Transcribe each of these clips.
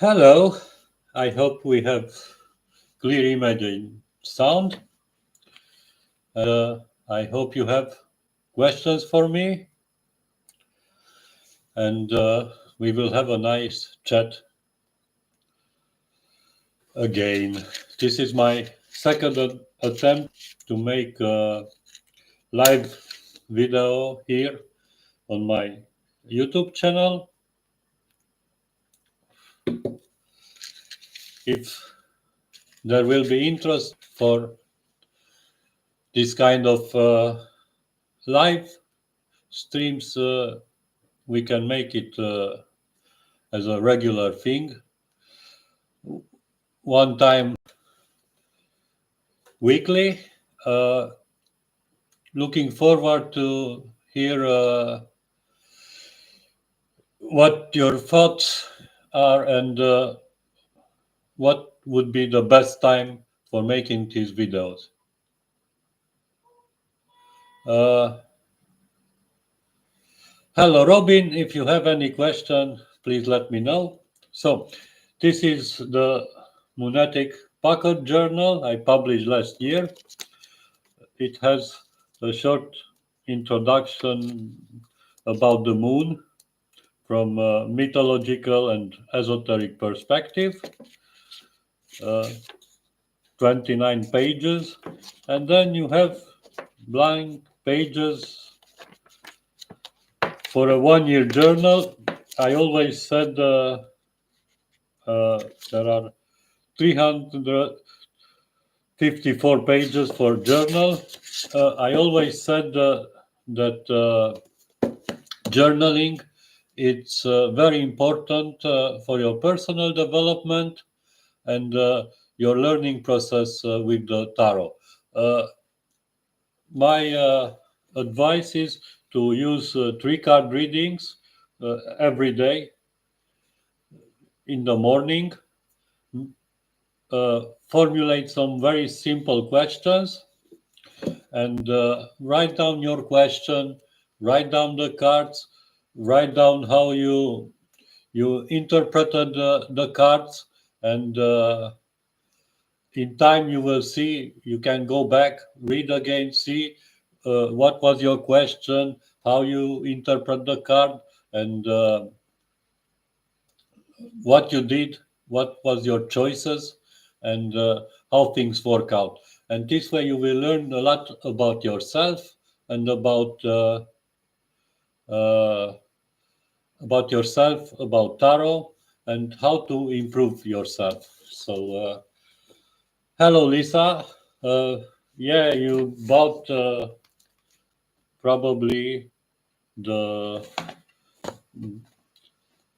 Hello, I hope we have clear image and sound. I hope you have questions for me, and we will have a nice chat again. This is my second attempt to make a live video here on my YouTube channel. If there will be interest for this kind of live streams, we can make it as a regular thing. One time weekly. Uh, Looking forward to hear what your thoughts are and what would be the best time for making these videos. Uh, Hello, Robin. If you have any question, please let me know. So, this is the Monetic Pocket Journal I published last year. It has a short introduction about the moon from a mythological and esoteric perspective, uh, 29 pages, and then you have blank pages for a one-year journal. I always said there are 354 pages for journal. I always said that journaling it's very important for your personal development and your learning process with the tarot. Uh, my advice is to use three card readings every day in the morning. Formulate some very simple questions and write down your question, write down the cards, write down how you interpreted the cards, and in time you will see, you can go back, read again, see what was your question, how you interpret the card, and what you did, what was your choices, and how things work out. And this way you will learn a lot about yourself and uh, about tarot, and how to improve yourself. So hello, Lisa. Uh, yeah, you bought probably the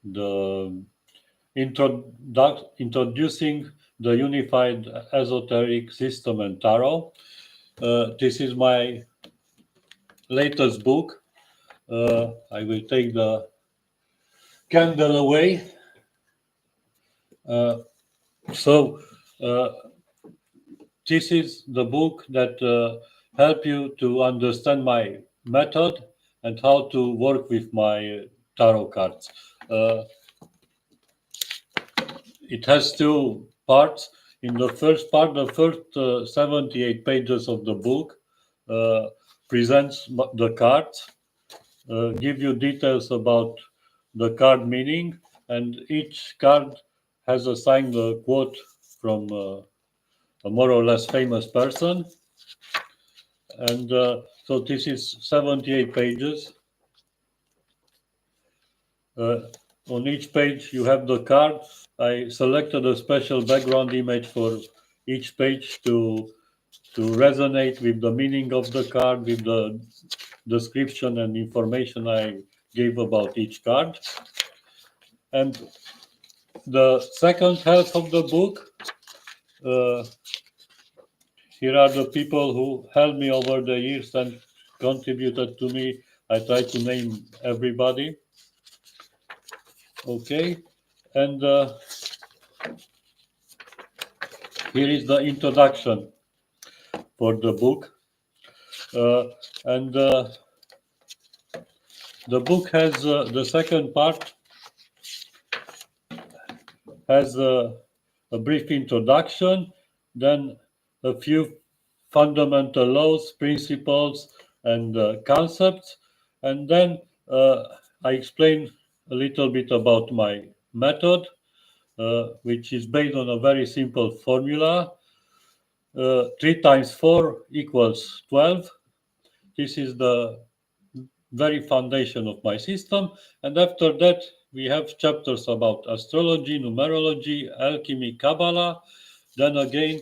the introducing the unified esoteric system and tarot. This is my latest book. I will take the candle away. Uh, so uh, this is the book that help you to understand my method and how to work with my tarot cards. Uh, it has two parts. In the first part, the first 78 pages of the book uh, presents the cards, give you details about the card meaning, and each card has assigned a quote from a more or less famous person. And so this is 78 pages. Uh, on each page you have the card. I selected a special background image for each page to resonate with the meaning of the card, with the description and information I gave about each card. And the second half of the book, uh, here are the people who helped me over the years and contributed to me. I try to name everybody. Okay, and here is the introduction for the book. And the book has the second part has a brief introduction, then a few fundamental laws, principles, and concepts, and then I explain a little bit about my method, which is based on a very simple formula. 3 times 4 equals 12. This is the very foundation of my system. And after that, we have chapters about astrology, numerology, alchemy, Kabbalah. Then again,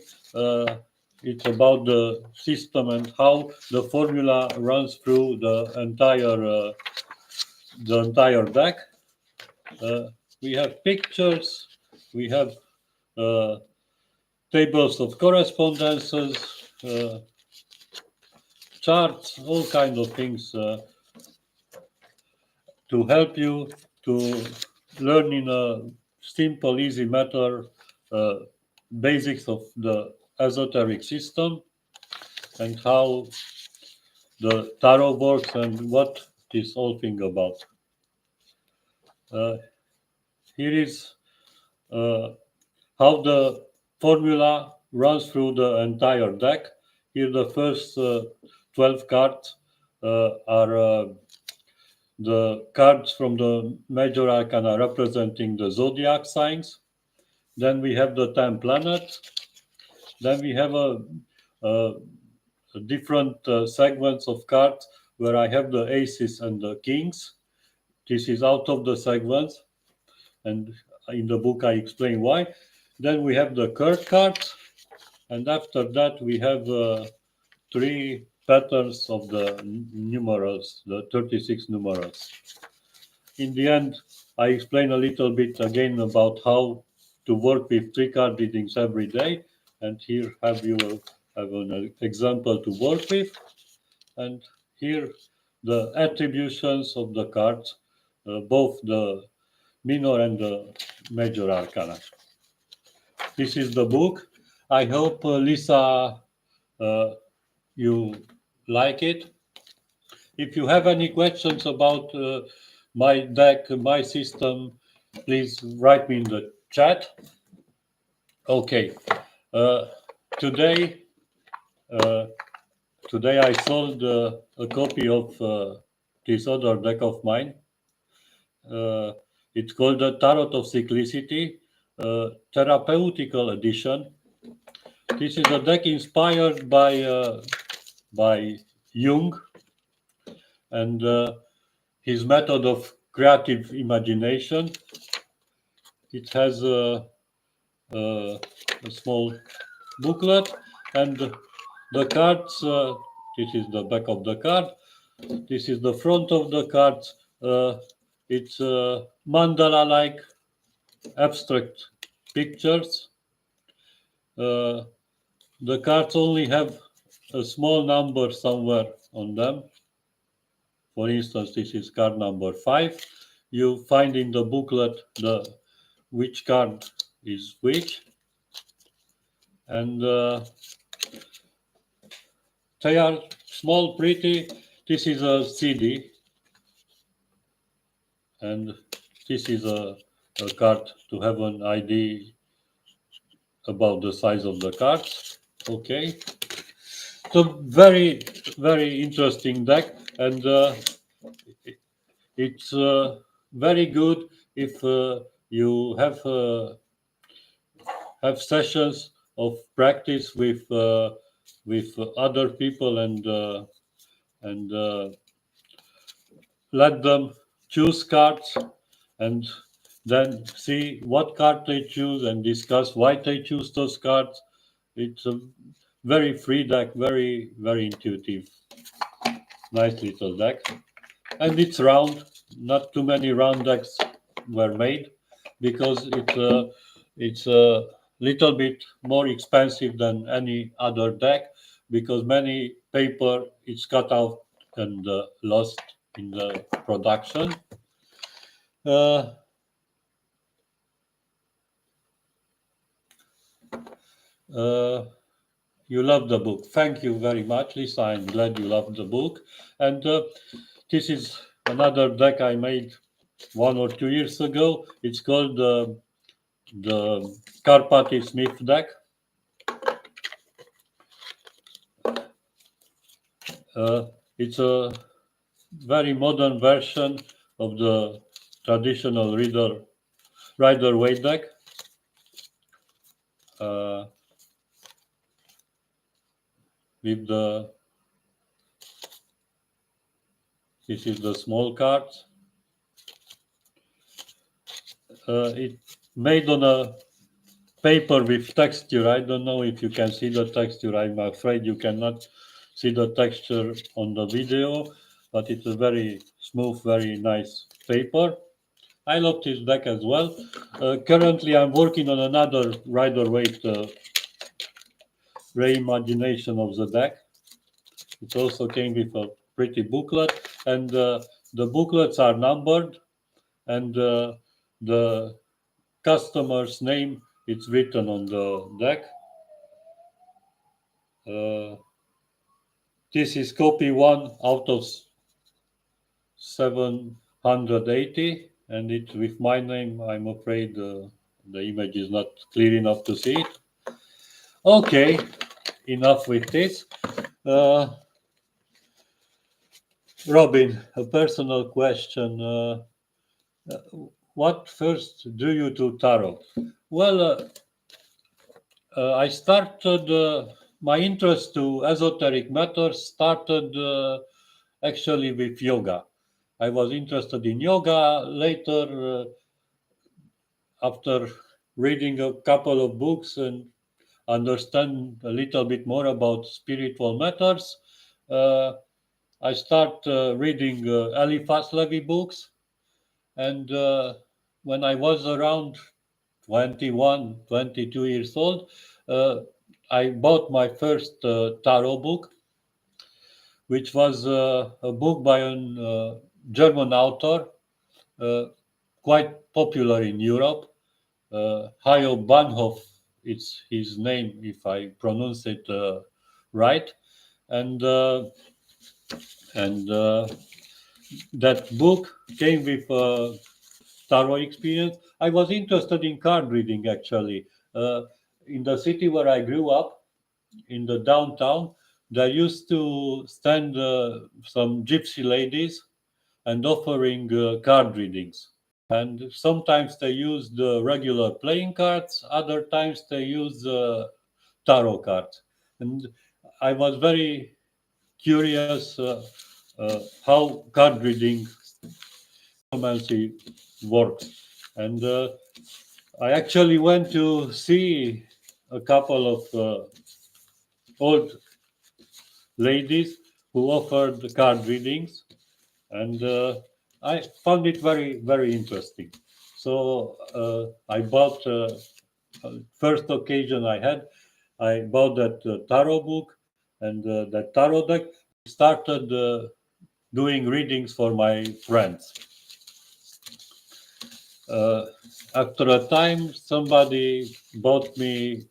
it's about the system and how the formula runs through the entire deck. We have pictures, we have uh, tables of correspondences, charts, all kinds of things to help you to learn in a simple, easy manner uh, basics of the esoteric system and how the tarot works and what this whole thing about. Uh, Here is uh, how the formula runs through the entire deck. Here the first 12 cards are the cards from the major arcana representing the zodiac signs. Then we have the 10 planets. Then we have a different segments of cards where I have the aces and the kings. This is out of the segments, and in the book I explain why. Then we have the curse cards, and after that we have 3 patterns of the numerals, the 36 numerals. In the end, I explain a little bit again about how to work with 3 card readings every day, and here you have an example to work with, and here the attributions of the cards, both the minor and the major arcana. This is the book. I hope Lisa, you like it. If you have any questions about my deck, my system, please write me in the chat. Okay. Uh, today, uh, today I sold a copy of this other deck of mine. It's called the Tarot of Cyclicity, Therapeutical Edition. This is a deck inspired by Jung and his method of creative imagination. It has a small booklet, and the cards. This is the back of the card. This is the front of the cards. It's mandala-like abstract pictures. The cards only have a small number somewhere on them. For instance, this is card number 5. You find in the booklet which card is which, and they are small, pretty. This is a CD, and this is a card to have an idea about the size of the cards. Okay, so very, very interesting deck, and it's very good if you have sessions of practice with other people, and let them choose cards and then see what card they choose and discuss why they choose those cards. It's a very free deck, very, very intuitive, nice little deck. And it's round. Not too many round decks were made because it's a little bit more expensive than any other deck because many paper is cut out and lost in the production. Uh, uh, you love the book. Thank you very much, Lisa. I'm glad you love the book. And this is another deck I made 1 or 2 years ago. It's called the Karpathy Smith deck. It's a very modern version of the traditional Rider-Waite deck. With this is the small cards. It's made on a paper with texture. I don't know if you can see the texture. I'm afraid you cannot see the texture on the video, but it's a very smooth, very nice paper. I love this deck as well. Currently, I'm working on another Rider-Waite reimagination of the deck. It also came with a pretty booklet, and the booklets are numbered, and the customer's name it's written on the deck. This is copy 1 out of 780, and it's with my name. I'm afraid the image is not clear enough to see it. Okay, enough with this. Robin, a personal question. What first drew you to tarot? Well, I started my interest to esoteric matters started actually with yoga. I was interested in yoga. Later, after reading a couple of books and understand a little bit more about spiritual matters, I start reading Eliphas Levi books. And when I was around 21, 22 years old, I bought my first tarot book, which was a book by a German author, uh, quite popular in Europe. Hayo Bahnhof, it's his name, if I pronounce it right. And that book came with tarot experience. I was interested in card reading actually. In the city where I grew up, in the downtown, there used to stand some gypsy ladies and offering card readings. And sometimes they used regular playing cards, other times they used tarot cards. And I was very curious how card reading necromancy works. And I actually went to see a couple of old ladies who offered card readings, and I found it very, very interesting. So I bought, first occasion I had, I bought that tarot book and that tarot deck. Started doing readings for my friends. After a time, somebody bought me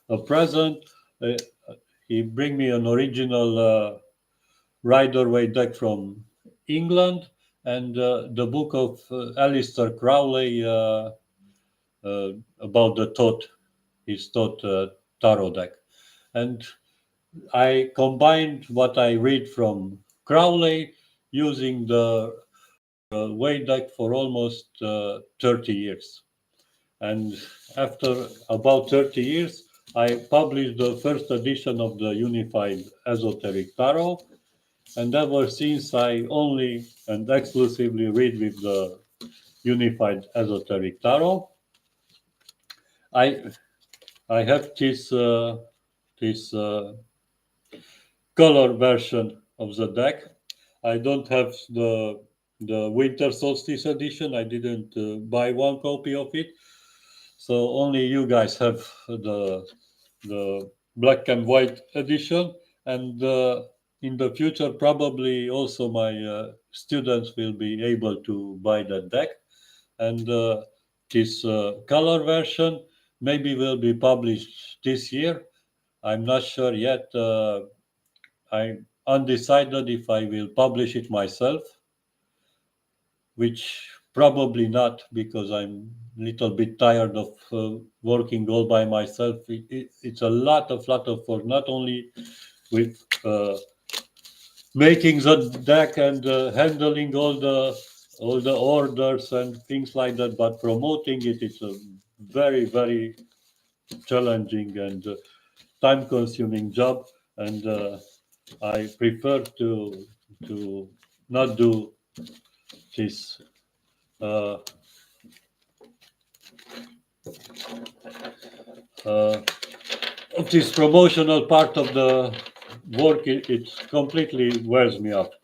a present. Uh, he bring me an original Rider-Waite deck from England and the book of Alistair Crowley about the his thought tarot deck. And I combined what I read from Crowley using the Waite deck for almost 30 years. And after about 30 years, I published the first edition of the Unified Esoteric Tarot. And ever since, I only and exclusively read with the Unified Esoteric Tarot. I I have this color version of the deck. I don't have the Winter Solstice edition. I didn't buy one copy of it, so only you guys have the black and white edition. And in the future, probably also my students will be able to buy that deck. And this color version maybe will be published this year. I'm not sure yet. I'm undecided if I will publish it myself, which Probably not, because I'm a little bit tired of working all by myself. It's a lot of work, not only with making the deck and handling all the orders and things like that, but promoting it is a very challenging and time-consuming job, and I prefer to not do this uh, uh, of this promotional part of the work. It completely wears me out.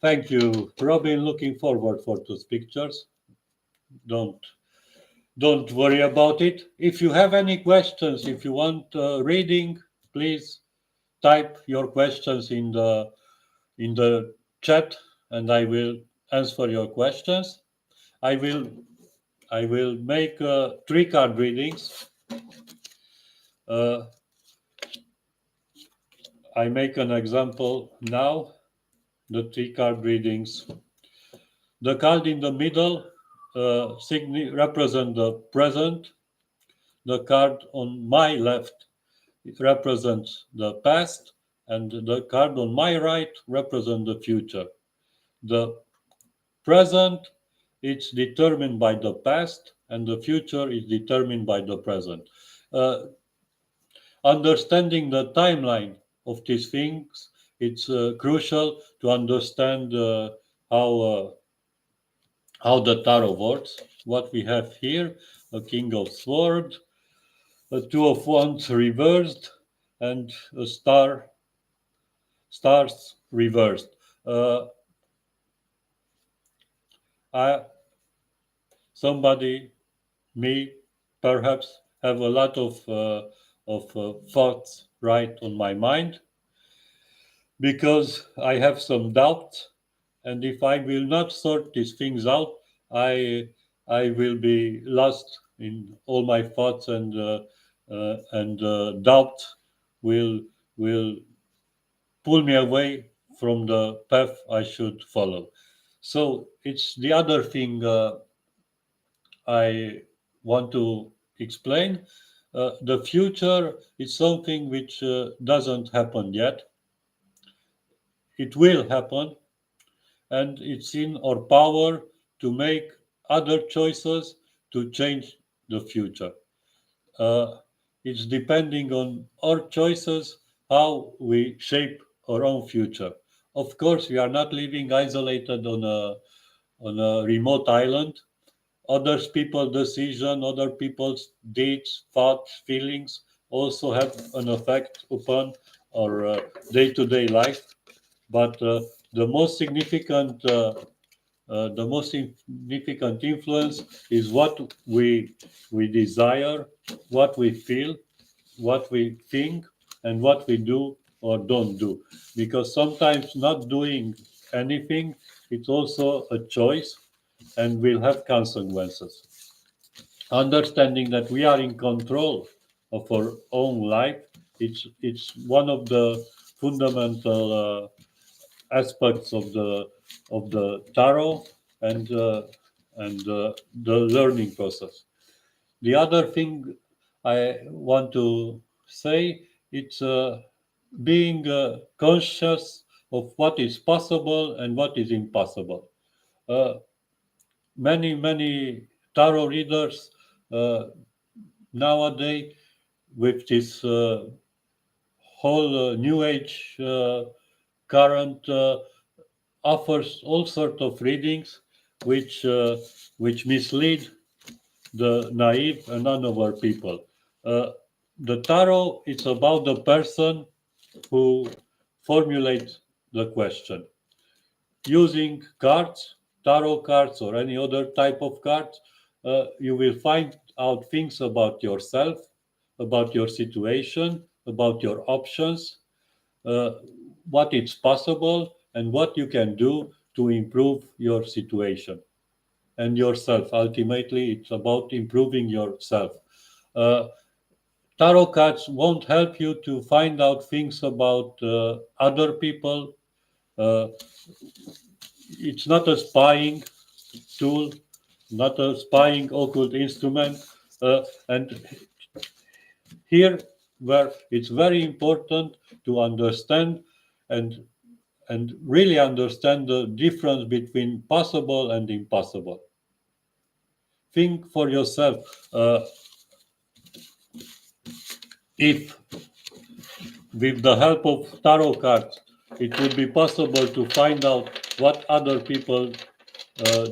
Thank you, Robin. Looking forward for those pictures. Don't don't worry about it. If you have any questions, if you want reading, please type your questions in the chat, and I will answer your questions. I will I will make 3 card readings. Uh, I make an example now. The 3 card readings. The card in the middle represent the present. The card on my left represents the past, and the card on my right represents the future. The present is determined by the past, and the future is determined by the present. Uh, Understanding the timeline of these things, it's crucial to understand how uh, how the tarot works. What we have here: a King of Swords, a Two of Wands reversed, and a stars reversed. Uh, I, somebody, me, perhaps, have a lot of thoughts right on my mind, because I have some doubts, and if I will not sort these things out, I I will be lost in all my thoughts, and doubt will will pull me away from the path I should follow. So it's the other thing I want to explain. The future is something which doesn't happen yet. It will happen, and it's in our power to make other choices to change the future. Uh, it's depending on our choices how we shape our own future. Of course, we are not living isolated on a remote island. Other people's decision, other people's deeds, thoughts, feelings also have an effect upon our day-to-day life. But the most significant influence is what we desire, what we feel, what we think, and what we do or don't do. Because sometimes not doing anything, it's also a choice and will have consequences. Understanding that we are in control of our own life, it's one of the fundamental aspects of the tarot and the learning process. The other thing I want to say, it's being conscious of what is possible and what is impossible. Uh, many tarot readers nowadays, with this whole new age current, offers all sorts of readings which mislead the naive and unaware people. Uh, the tarot is about the person who formulates the question using cards, tarot cards, or any other type of cards. You will find out things about yourself, about your situation, about your options, uh, what is possible, and what you can do to improve your situation and yourself. Ultimately, it's about improving yourself. Uh, Tarot cards won't help you to find out things about other people. Uh, it's not a spying. tool, not a spying occult instrument. And here, where it's very important to understand and really understand the difference between possible and impossible. Think for yourself. If with the help of tarot cards, it would be possible to find out what other people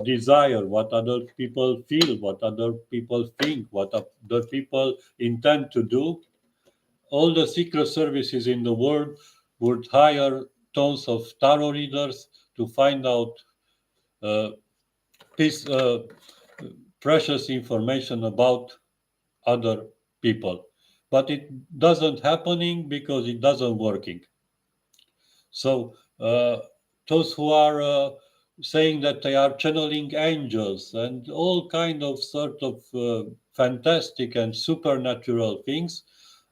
desire, what other people feel, what other people think, what other people intend to do. All the secret services in the world would hire tons of tarot readers to find out uh, piece, precious information about other people. But it doesn't happening because it doesn't working. So those who are saying that they are channeling angels and all kind of sort of fantastic and supernatural things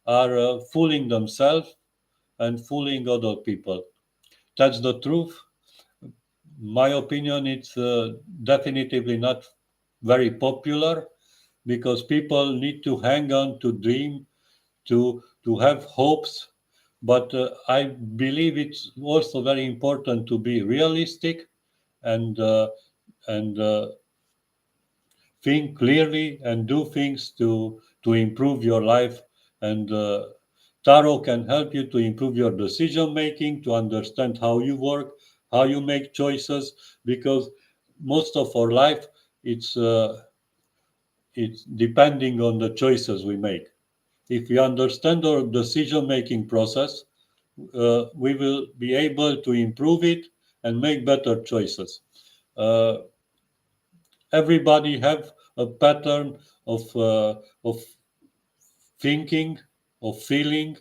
are fooling themselves and fooling other people. That's the truth. My opinion, it's definitively not very popular because people need to hang on to dream, to have hopes. But I believe it's also very important to be realistic and and think clearly and do things to improve your life. And tarot can help you to improve your decision making, to understand how you work, how you make choices, because most of our life it's uh, it's depending on the choices we make. If we understand our decision making process, we will be able to improve it and make better choices. Uh, Everybody have a pattern of thinking, of feeling.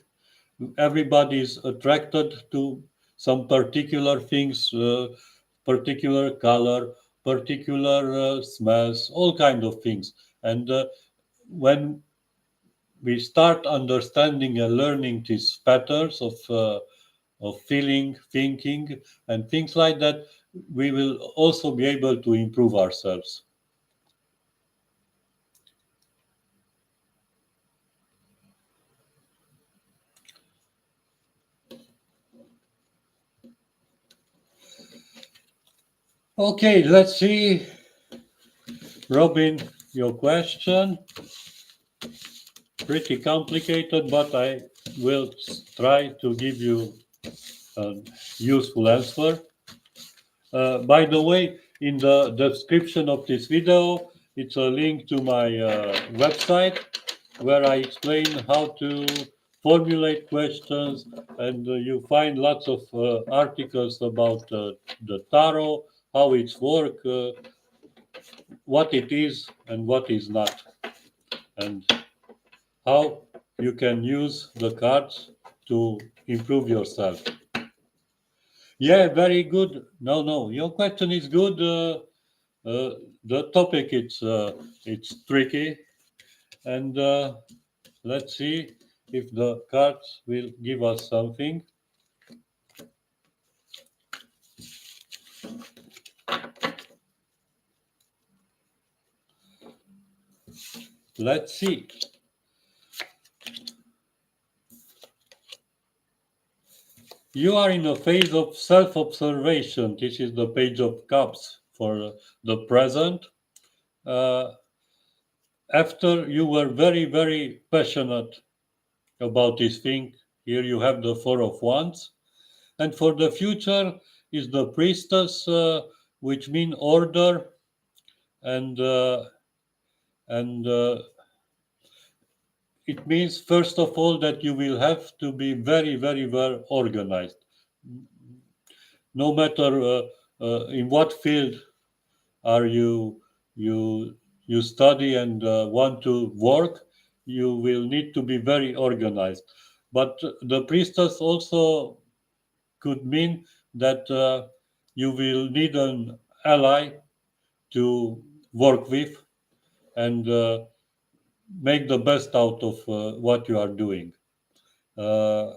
Everybody is attracted to some particular things, particular color, particular smells, all kind of things. And when we start understanding and learning these patterns of feeling, thinking, and things like that, we will also be able to improve ourselves. Okay, let's see, Robin, your question. Pretty complicated, but I will try to give you a useful answer. By the way, in the description of this video, it's a link to my website where I explain how to formulate questions, and you find lots of articles about the tarot, how it's work, what it is and what is not, and how you can use the cards to improve yourself. Yeah, very good. No, no, your question is good. The topic it's tricky, and let's see if the cards will give us something. Let's see. You are in a phase of self-observation. This is the Page of Cups for the present. Uh, After you were very, very passionate about this thing, here you have the Four of Wands. And for the future is the Priestess, which mean order and and it means first of all that you will have to be very, very well organized. No matter in what field are you you study and want to work, you will need to be very organized. But the priestess also could mean that you will need an ally to work with and make the best out of what you are doing. Uh,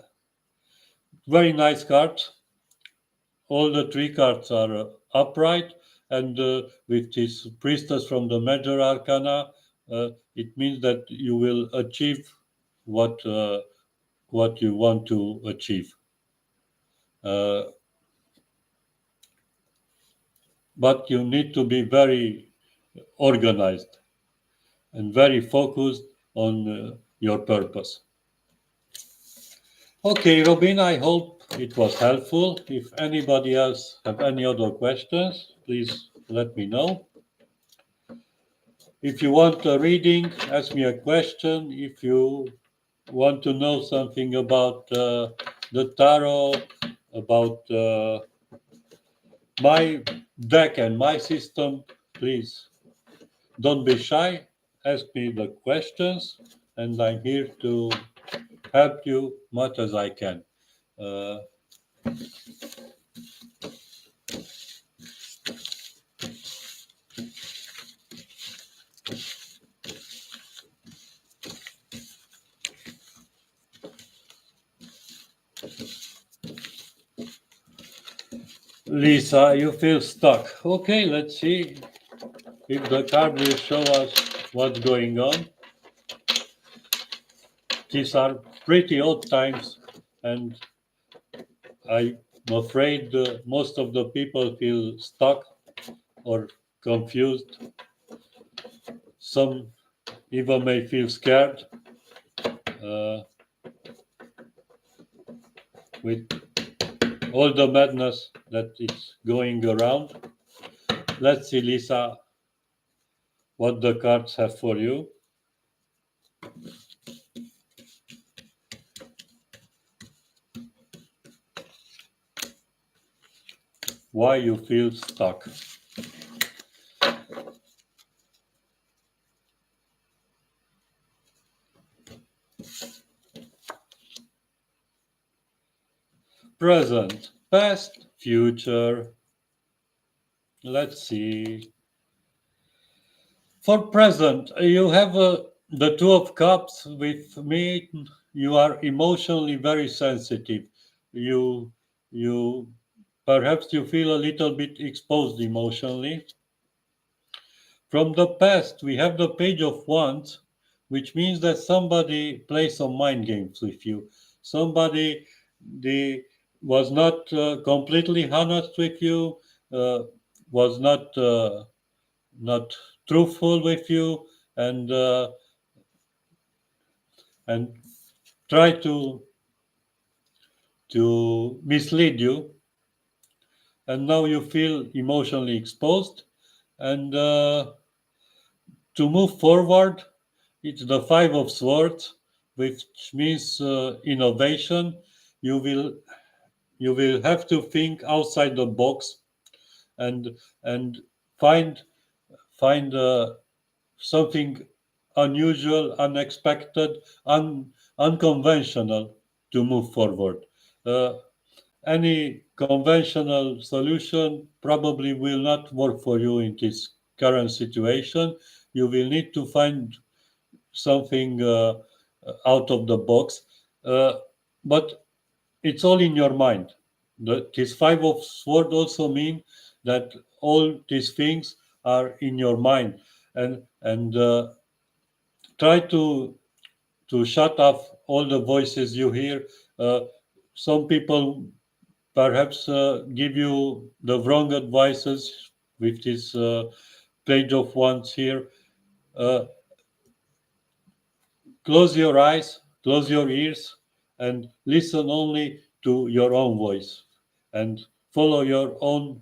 Very nice cards. All the three cards are upright, and with this priestess from the major arcana, it means that you will achieve what you want to achieve. But you need to be very organized and very focused on your purpose. Okay, Robin, I hope it was helpful. If anybody else have any other questions, please let me know. If you want a reading, ask me a question. If you want to know something about the tarot, about my deck and my system, please don't be shy. Ask me the questions, and I'm here to help you much as I can. Uh, Lisa, you feel stuck. Okay, let's see if the card will show us what's going on. These are pretty odd times, and I'm afraid most of the people feel stuck or confused. Some even may feel scared uh, with all the madness that is going around. Let's see, Lisa, what the cards have for you. Why you feel stuck. Present, past, future. Let's see. For present, you have the Two of Cups with me. You are emotionally very sensitive. You, you, perhaps you feel a little bit exposed emotionally. From the past, we have the Page of Wands, which means that somebody plays some mind games with you. Somebody the, was not completely honest with you, was not truthful with you, and and try to mislead you. And now you feel emotionally exposed, and to move forward, it's the Five of Swords, which means innovation. You will you will have to think outside the box and and find find something unusual, unexpected, unconventional to move forward. Uh, any conventional solution probably will not work for you in this current situation. You will need to find something out of the box, but it's all in your mind. This Five of Swords also mean that all these things are in your mind, and try to shut off all the voices you hear. Uh, some people perhaps give you the wrong advices with this Page of Wands here. Uh, Close your eyes, close your ears, and listen only to your own voice and follow your own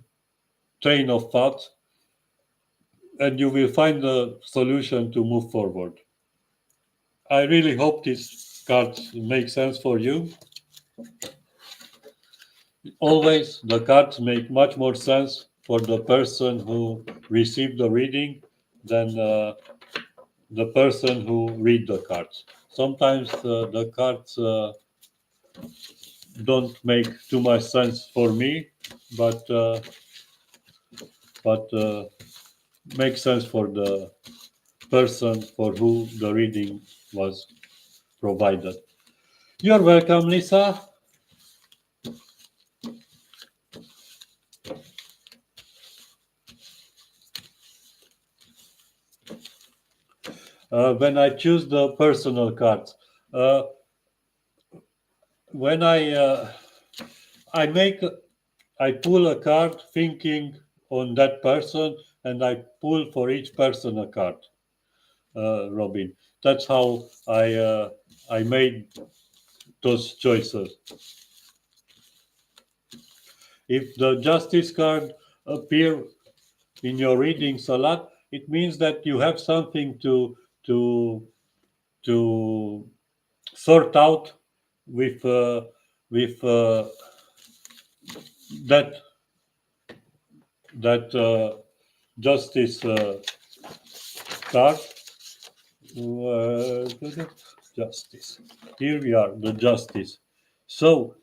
train of thought, and you will find the solution to move forward. I really hope this card makes sense for you. Always, the cards make much more sense for the person who received the reading than the person who read the cards. Sometimes the cards don't make too much sense for me, but but make sense for the person for who the reading was provided. You're welcome, Lisa. when I choose the personal cards. When I make I pull a card thinking on that person, and I pull for each person a card. Robin, that's how I made those choices. If the justice card appear in your readings a lot, it means that you have something to to sort out with that justice card. Uh, Justice. Here we are, the justice. So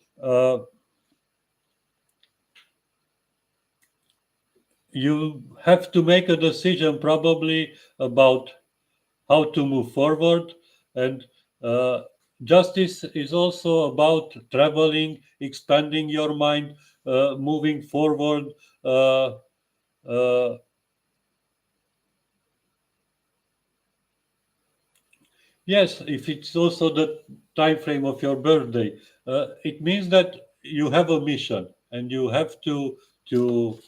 you have to make a decision probably about how to move forward, and uh, justice is also about traveling, expanding your mind, moving forward. uh, uh, yes, if it's also the time frame of your birthday, it means that you have a mission, and you have to to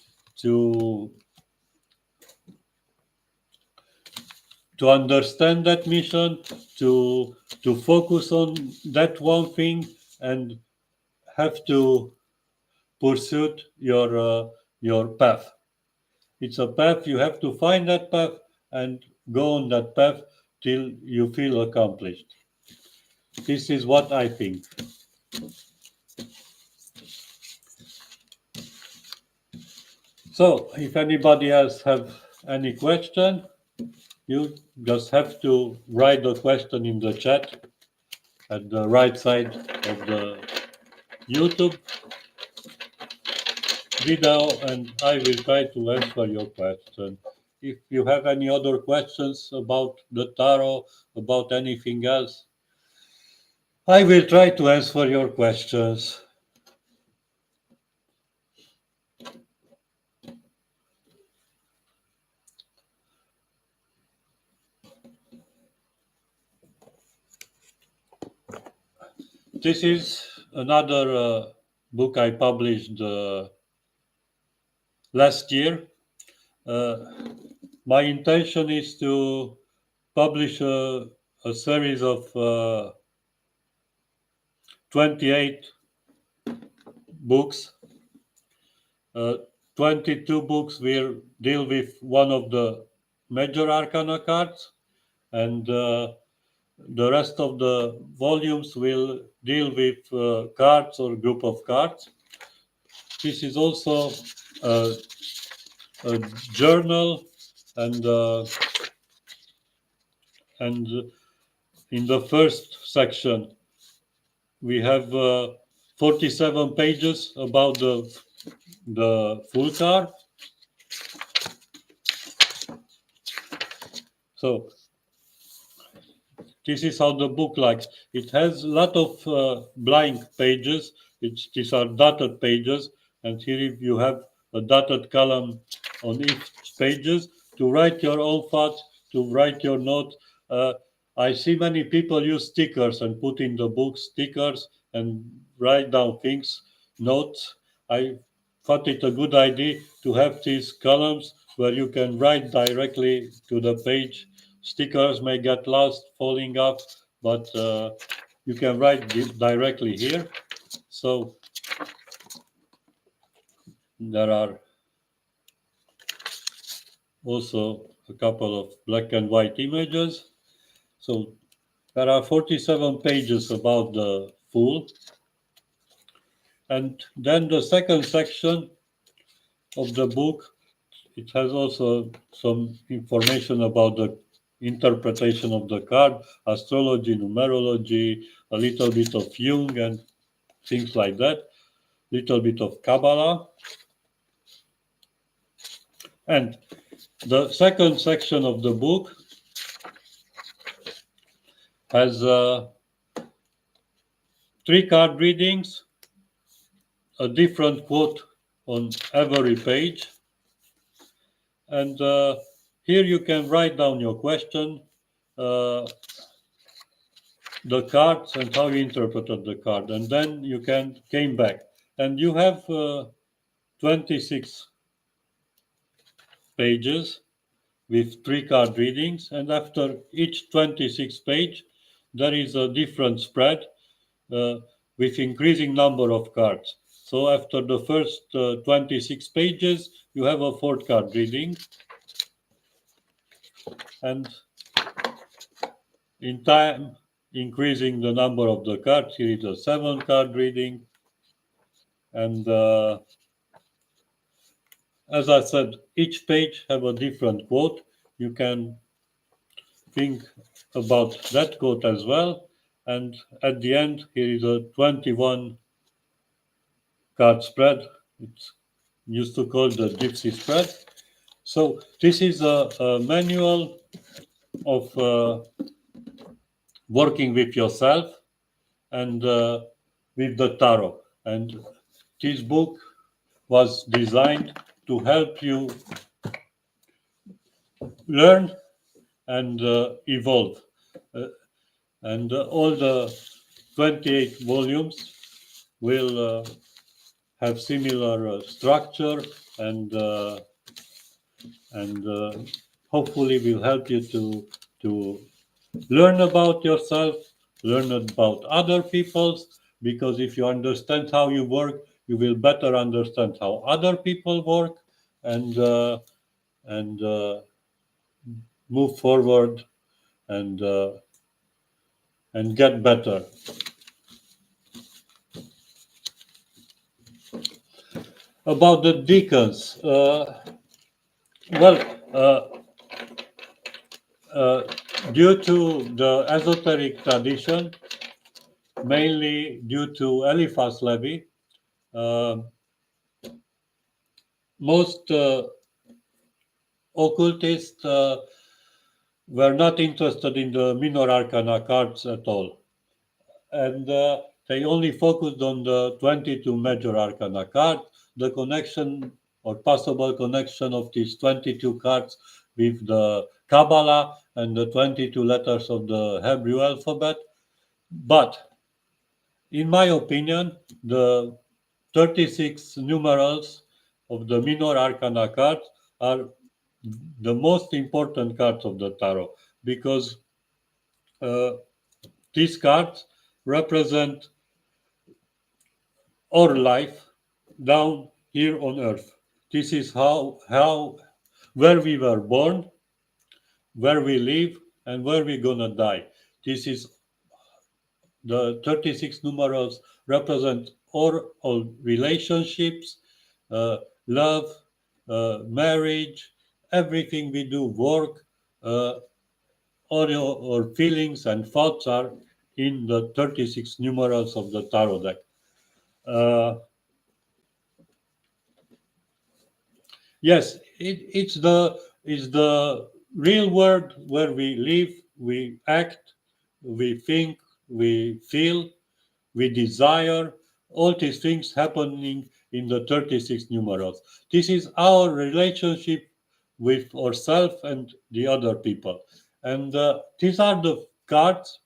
to understand that mission, to focus on that one thing, and have to pursue your path. It's a path. You have to find that path and go on that path till you feel accomplished. This is what I think. So if anybody else have any question, you just have to write the question in the chat at the right side of the YouTube video, and I will try to answer your question. If you have any other questions about the tarot, about anything else, I will try to answer your questions. This is another book I published last year. Uh, my intention is to publish a series of 28 books. Uh, 22 books will deal with one of the major arcana cards, and the rest of the volumes will deal with cards or group of cards. This is also a, a journal, and and in the first section we have 47 pages about the full card. So this is how the book looks. It has a lot of blank pages. These are dotted pages, and here you have a dotted column on each pages to write your own thoughts, to write your notes. Uh, I see many people use stickers and put in the book stickers and write down things, notes. I thought it a good idea to have these columns where you can write directly to the page. Stickers may get lost, falling off, but you can write directly here. So there are also a couple of black and white images. So there are 47 pages about the Fool. And then the second section of the book, it has also some information about the interpretation of the card, astrology, numerology, a little bit of Jung and things like that, little bit of Kabbalah. And the second section of the book has 3 card readings, a different quote on every page. And here you can write down your question, the cards and how you interpreted the card, and then you came back, and you have 26 pages with 3 card readings, and after each 26 page there is a different spread uh, with increasing number of cards. So after the first 26 pages you have a 4 card reading, and in time increasing the number of the cards. Here is a 7 card reading, and as I said, each page have a different quote. You can think about that quote as well. And at the end, here is a 21 card spread. It's used to call the gypsy spread. So this is a manual of working with yourself and with the tarot. And this book was designed to help you learn and evolve. Uh, and all the 28 volumes will have similar structure, and hopefully will help you to learn about yourself, learn about other people's, because if you understand how you work, you will better understand how other people work, and and move forward and get better. About the deacons, well, uh, due to the esoteric tradition, mainly due to Eliphas Levi, uh, most occultists were not interested in the minor arcana cards at all, and they only focused on the 22 major arcana cards, the connection or possible connection of these 22 cards with the Kabbalah and the 22 letters of the Hebrew alphabet. But in my opinion, the 36 numerals of the minor arcana cards are the most important cards of the tarot, because uh, these cards represent our life down here on earth. This is how where we were born, where we live, and where we're gonna die. This is the 36 numerals represent all relationships, uh, love, marriage, everything we do, work, uh, all your feelings and thoughts are in the 36 numerals of the tarot deck. Uh, yes, it's the real world where we live, we act, we think, we feel, we desire, all these things happening in the 36 numerals. This is our relationship with ourselves and the other people. And these are the cards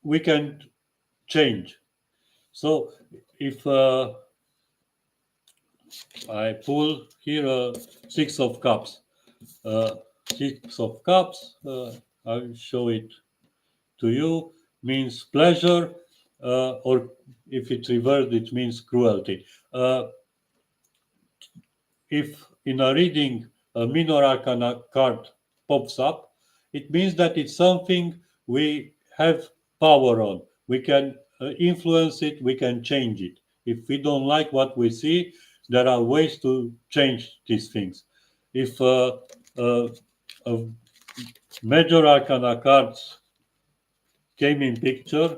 we can change. So if I pull here a 6 of Cups, uh, 6 of Cups, I'll show it to you, means pleasure, or if it's reversed, it means cruelty. If in a reading a minor arcana card pops up, it means that it's something we have power on. We can influence it, we can change it. If we don't like what we see, there are ways to change these things. If a major arcana cards came in picture,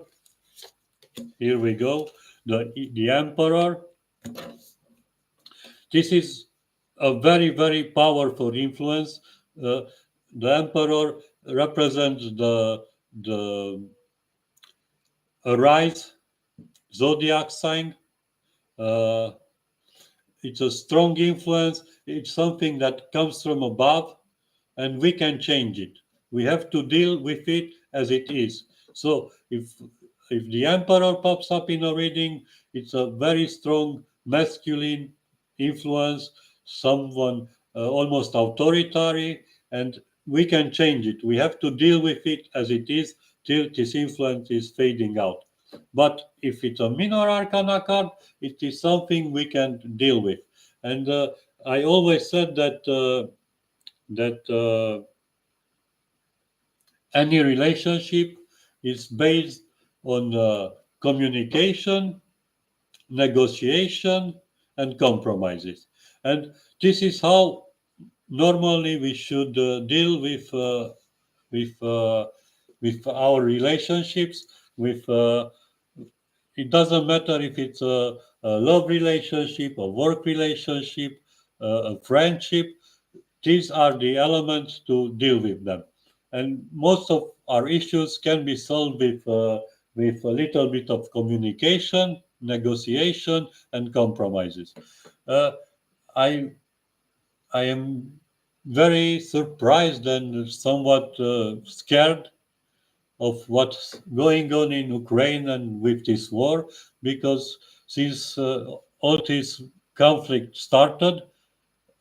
here we go, the Emperor. This is a very, very powerful influence. Uh, the Emperor represents the Arise zodiac sign. Uh, it's a strong influence. It's something that comes from above, and we can change it. We have to deal with it as it is. So if the emperor pops up in a reading, it's a very strong masculine influence, someone almost authoritarian, and we can change it. We have to deal with it as it is till this influence is fading out. But if it's a minor arcana card, it is something we can deal with. And I always said that any relationship is based on communication, negotiation, and compromises. And this is how normally we should deal with uh, with our relationships. With It doesn't matter if it's a love relationship, a work relationship, a friendship. These are the elements to deal with them. And most of our issues can be solved with a little bit of communication, negotiation, and compromises. Uh, I I am very surprised and somewhat scared of what's going on in Ukraine and with this war, because since all this conflict started,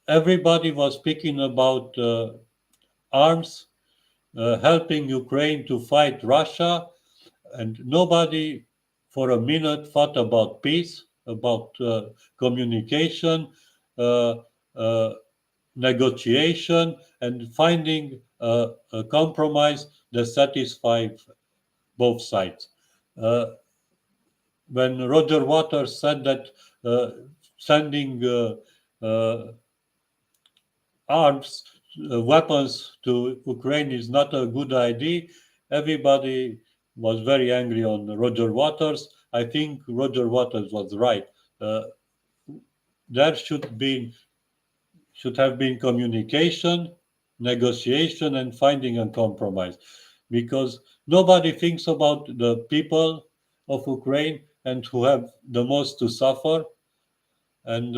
everybody was speaking about arms, helping Ukraine to fight Russia, and nobody for a minute thought about peace, about communication, uh, uh, negotiation, and finding a compromise that satisfies both sides. Uh, when Roger Waters said that sending uh, arms, weapons to Ukraine is not a good idea. Everybody was very angry on Roger Waters. I think Roger Waters was right. Uh, there should have been communication, negotiation, and finding a compromise, because nobody thinks about the people of Ukraine and who have the most to suffer, and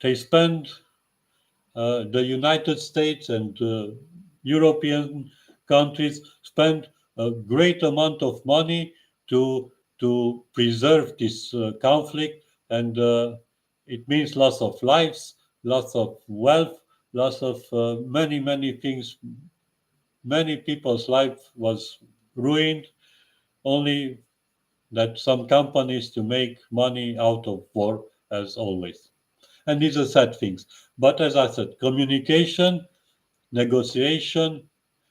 they spend the United States and European countries spend a great amount of money to preserve this conflict, and it means loss of lives, loss of wealth, loss of many things. Many people's life was ruined only that some companies to make money out of war, as always. And these are sad things. But as I said, communication, negotiation,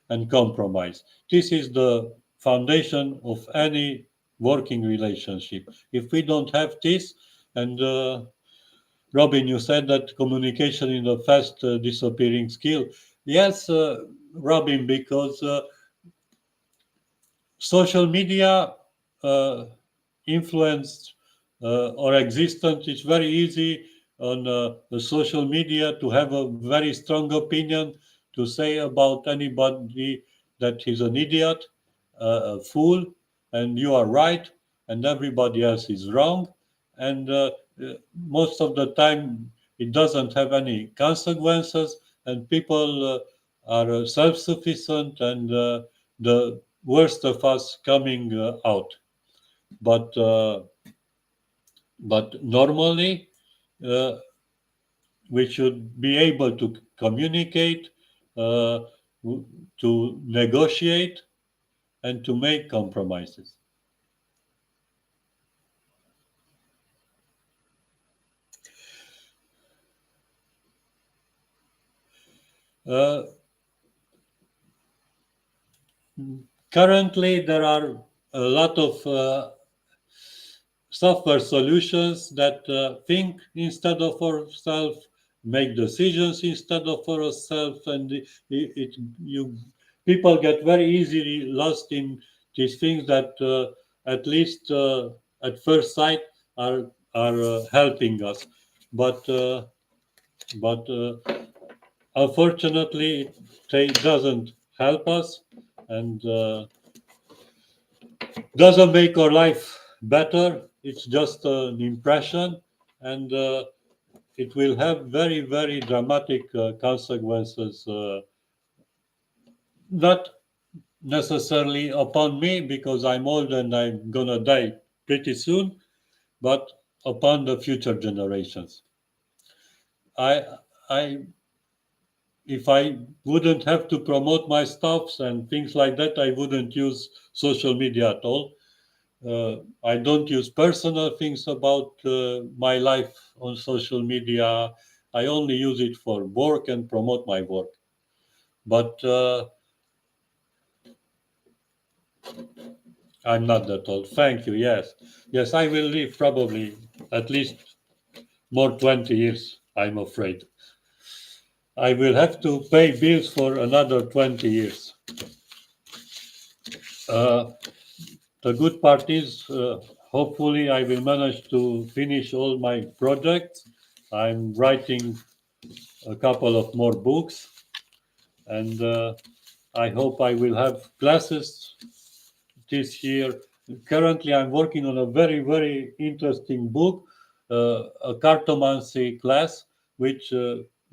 and compromise. This is the foundation of any working relationship. If we don't have this, and Robin, you said that communication is a fast disappearing skill. Yes, Robin, because social media uh, influenced or existent. It's very easy on the social media to have a very strong opinion, to say about anybody that he's an idiot, a fool, and you are right, and everybody else is wrong. And most of the time, it doesn't have any consequences, and people are self-sufficient, and the worst of us coming out. But normally, uh, we should be able to communicate, uh, to negotiate, and to make compromises. Uh, Currently, there are a lot of software solutions that think instead of ourselves, make decisions instead of ourselves, and you people get very easily lost in these things that at least at first sight are helping us, but unfortunately they doesn't help us, and doesn't make our life better. It's just an impression, and it will have very dramatic consequences not necessarily upon me because I'm old and I'm gonna die pretty soon, but upon the future generations. I, I, if I wouldn't have to promote my stuffs and things like that, I wouldn't use social media at all. I don't use personal things about my life on social media. I only use it for work and promote my work. But I'm not that old. Thank you. Yes. Yes, I will live probably at least more 20 years, I'm afraid. I will have to pay bills for another 20 years. Uh, the good part is, hopefully, I will manage to finish all my projects. I'm writing a couple of more books, and I hope I will have classes this year. Currently, I'm working on a very, very interesting book, a cartomancy class, which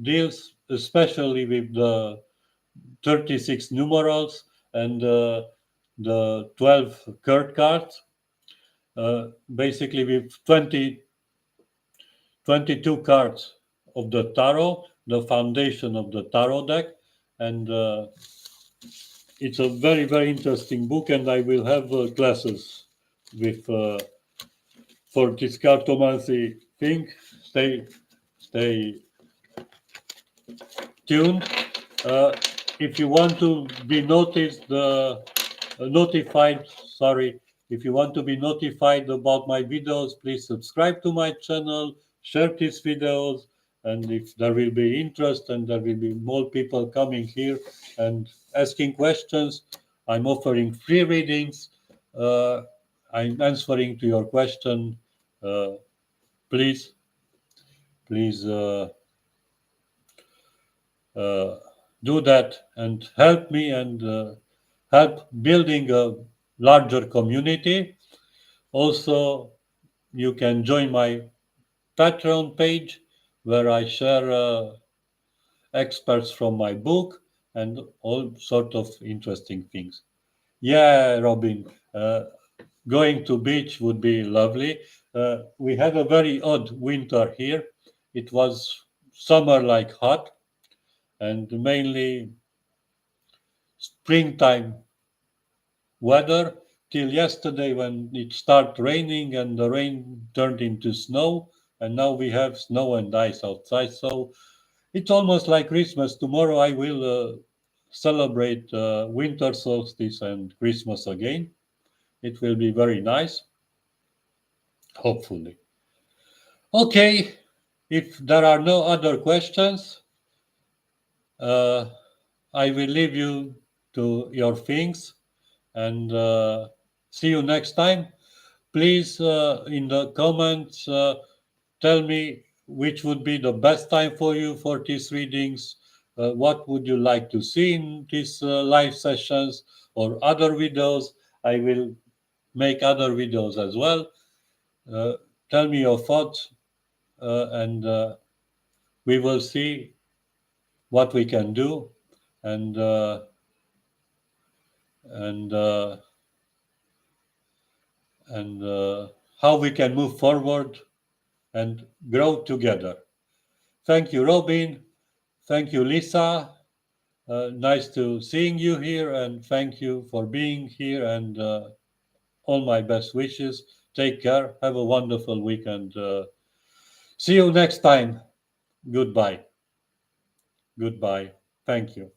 deals especially with the 36 numerals and the 12 card cards, basically with 22 cards of the tarot, the foundation of the tarot deck, and it's a very, very interesting book, and I will have classes with for this cartomancy thing. Stay tuned. Uh, if you want to be notified, sorry, if you want to be notified about my videos, please subscribe to my channel, share these videos, and if there will be interest and there will be more people coming here and asking questions, I'm offering free readings. Uh, I'm answering to your question. Uh, please, please. Uh, do that and help me and help building a larger community. Also, you can join my Patreon page where I share experts from my book and all sort of interesting things. Yeah, Robin, going to beach would be lovely. We had a very odd winter here. It was summer like hot and mainly springtime weather till yesterday when it started raining and the rain turned into snow, and now we have snow and ice outside. So it's almost like Christmas. Tomorrow I will celebrate winter solstice and Christmas again. It will be very nice, hopefully. Okay, if there are no other questions, uh, I will leave you to your things and see you next time. Please, in the comments, tell me which would be the best time for you for these readings. What would you like to see in these live sessions or other videos? I will make other videos as well. Uh, Tell me your thoughts, and we will see what we can do, and and uh, and how we can move forward and grow together. Thank you, Robin. Thank you, Lisa. Nice to seeing you here, and thank you for being here. And all my best wishes. Take care. Have a wonderful weekend. See you next time. Goodbye. Goodbye. Thank you.